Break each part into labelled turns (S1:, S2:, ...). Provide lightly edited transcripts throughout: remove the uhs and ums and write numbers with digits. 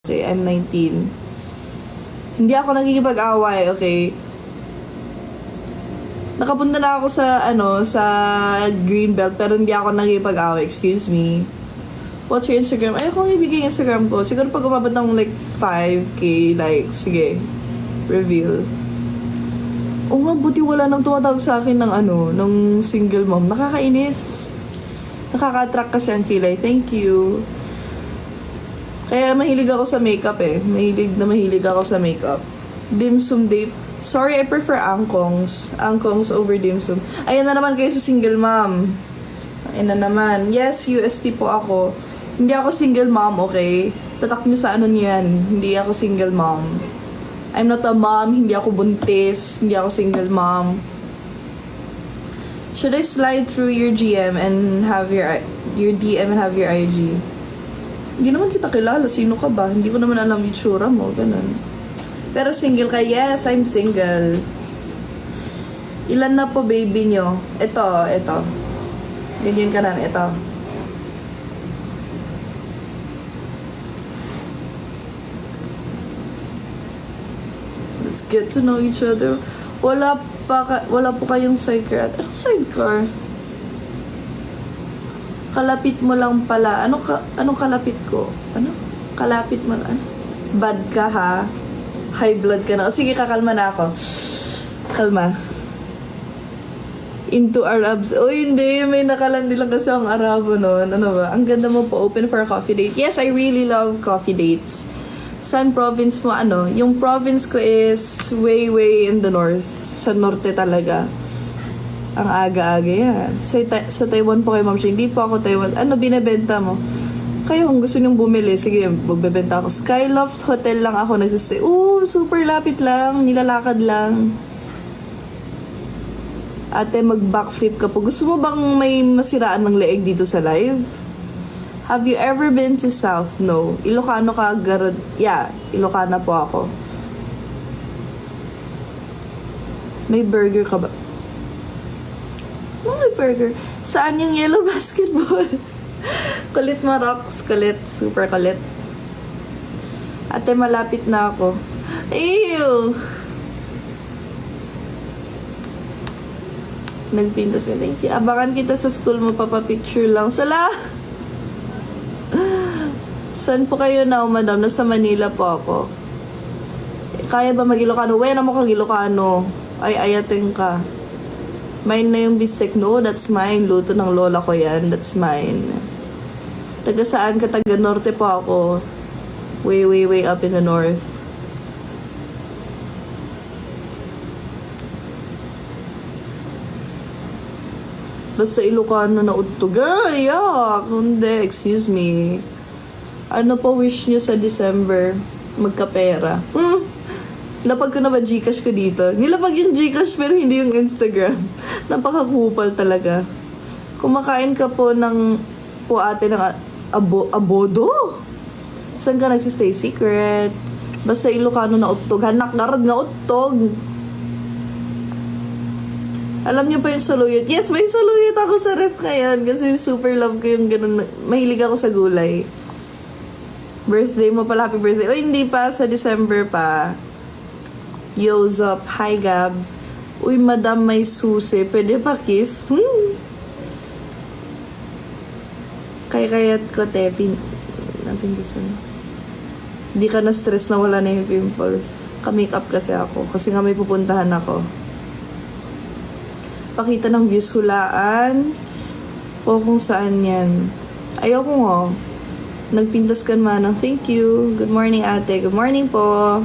S1: Okay, I'm 19. Hindi ako nagkikipag-away, okay? Nakapunta na ako sa, sa Greenbelt, pero hindi ako nagkikipag-away, excuse me. What's your Instagram? Ayaw kong ibigay yung Instagram ko. Siguro pag umabot ng like 5K, like, sige, reveal. Oo nga, buti wala nang tumatawag sa akin ng single mom. Nakakainis. Nakaka-attract kasi ang kilay. Thank you. Kaya mahilig ako sa makeup eh. Mahilig ako sa makeup. Dim sum date. Sorry, I prefer angkongs. Angkongs over dim sum. Ayan na naman kayo sa single mom. Ayan na naman. Yes, UST po ako. Hindi ako single mom, okay? Tatak nyo sa niyan. Hindi ako single mom. I'm not a mom. Hindi ako buntis. Hindi ako single mom. Should I slide through your GM and have your DM and have your IG? Hindi naman kita kilala. Sino ka ba? Hindi ko naman alam yung tsura mo. Ganun. Pero single ka? Yes, I'm single. Ilan na po baby nyo? Ito. Ganyan ka namin. Ito. Let's get to know each other. Wala po kayong sidecar. Anong sidecar? Kalapit mo lang pala. Anong kalapit ko? Ano? Kalapit mo lang. Bad ka ha? High blood ka na. O sige, kakalma na ako. Kalma. Into Arabs. O hindi, may nakalandi lang kasi ang Arabo noon. Ano ba? Ang ganda mo po, open for a coffee date. Yes, I really love coffee dates. Saan province mo? Yung province ko is way in the north. Sa norte talaga. Ang aga-aga yan. Sa Taiwan po kayo, ma'am. Hindi po ako Taiwan. Ano binebenta mo? Kayo, kung gusto nyong bumili, sige, magbebenta ako. Skyloft Hotel lang ako nagsistay. Super lapit lang. Nilalakad lang. Ate, mag-backflip ka po. Gusto mo bang may masiraan ng leeg dito sa live? Have you ever been to South? No. Ilocano ka, Garod? Yeah, Ilocana po ako. May burger ka ba? May burger. Saan yung yellow basketball? Kulit mo, Rox. Kulit. Super kulit. Ate, malapit na ako. Ew! Nagpintas ka. Thank you. Abangan kita sa school mo. Papapicture lang. Sala! Saan po kayo now, madam? Nasa Manila po ako. Kaya ba mag-Ilocano? Wena mo kang Ilocano. Ay, ayating ka. Mine na yung bistek. No, that's mine. Luto ng lola ko yan. That's mine. Taga saan ka? Taga norte po ako. Way up in the north. Basta Ilocano na utog. Yak! Hindi, excuse me. Ano pa wish nyo sa December? Magkapera. Lapag ko na ba Gcash ko dito? Nilapag yung Gcash pero hindi yung Instagram. Napakakupal talaga. Kumakain ka po ng ate ng abodo? Saan ka nagsistay? Secret. Basta Ilocano na utog. Hanak garad na utog. Alam niyo pa yung saluyot? Yes, may saluyot ako sa ref ngayon kasi super love ko yung ganun. Mahilig ako sa gulay. Birthday mo pala, happy birthday. O hindi pa, sa December pa. Yozop, hi Gab. Uy, madam, may susi. Pwede pa kiss? Kayat ko, te. Napindis mo na. Hindi ka na-stress na wala na yung pimples. Ka-makeup kasi ako. Kasi nga may pupuntahan ako. Pakita ng views, hulaan. O kung saan yan. Ayoko nga. Nagpintas ka manang. Thank you. Good morning, ate. Good morning po.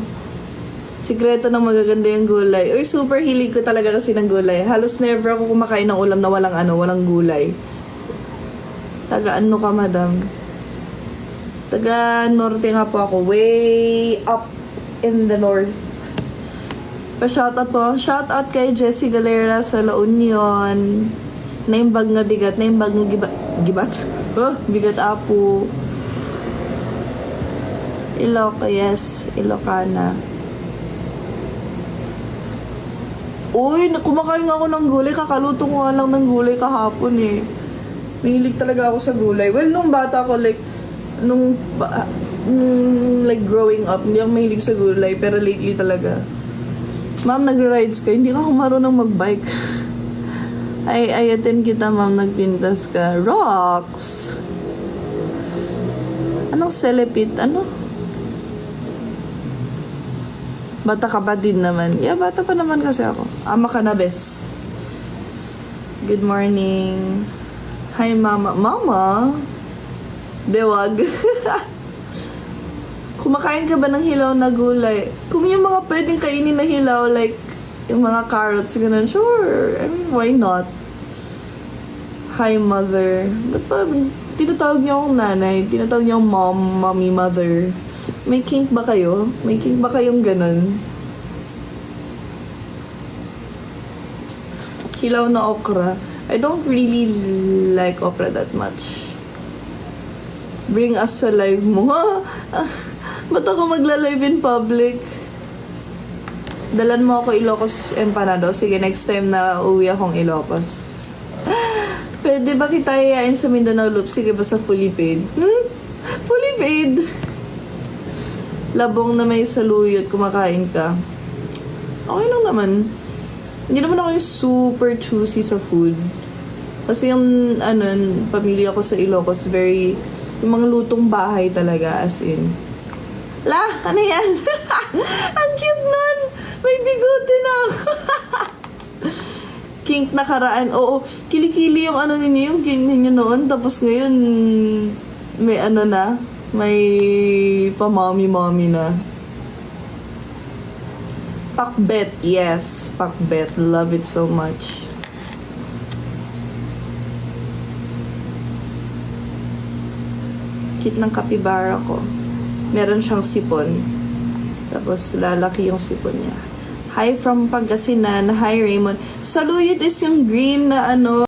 S1: Sikreto ng magaganda yung gulay. Uy, super hilig ko talaga kasi ng gulay. Halos never ako kumakain ng ulam na walang gulay. Taga ano ka, madam? Taga norte nga po ako. Way up in the north. Pa-shoutout po. Shoutout kay Jessie Galera sa La Union. Naimbag nga bigat. Naimbag nga gibat. Bigat apo. Yes. Ilocana. Uy, kumakain nga ako ng gulay. Kakaluto ko nga lang ng gulay kahapon eh. Mahilig talaga ako sa gulay. Well, nung bata ko, like, like growing up, hindi ako mahilig sa gulay, pero lately talaga. Ma'am, nag-rides ka, hindi ka ako marunong mag-bike. Ay, attend kita, ma'am, nagpintas ka. Rocks! Anong celepit? Ano? Bata ka pa din naman. Yeah, bata pa naman kasi ako. Ama ka na, bes. Good morning. Hi, mama. Mama? Dewag. Kumakain ka ba ng hilaw na gulay? Kung yung mga pwedeng kainin na hilaw, like, yung mga carrots, ganun, sure. I mean, why not? Hi, mother. Ba't pa, tinatawag niyo akong nanay, tinatawag niyo akong mom, mommy, mother. May kink ba kayo? May kink ba kayong ganun? Hilaw na okra. I don't really like okra that much. Bring us sa live mo. Ba't ako magla-live in public? Dalan mo ako Ilocos Empanado. Sige, next time na uwi akong Ilocos. Pwede ba kita yayain sa Mindanao Loop? Sige ba sa fully paid? Fully paid! Labong na may saluyot, kumakain ka. Okay lang naman. Hindi naman ako yung super choosy sa food. Kasi yung, pamilya ko sa Ilocos, very, yung mga lutong bahay talaga, as in. La, ano yan? Ang cute nun! May bigote na ako. Kink nakaraan. Oo, kilikili yung ano ninyo, yung kink ninyo noon. Tapos ngayon, may ano na, may pamami-mami na. Pakbet, yes. Pakbet. Love it so much. Cute ng kapibara ko. Meron siyang sipon. Tapos lalaki yung sipon niya. Hi from Pangasinan. Hi Raymond. Saluyot is yung green na ano,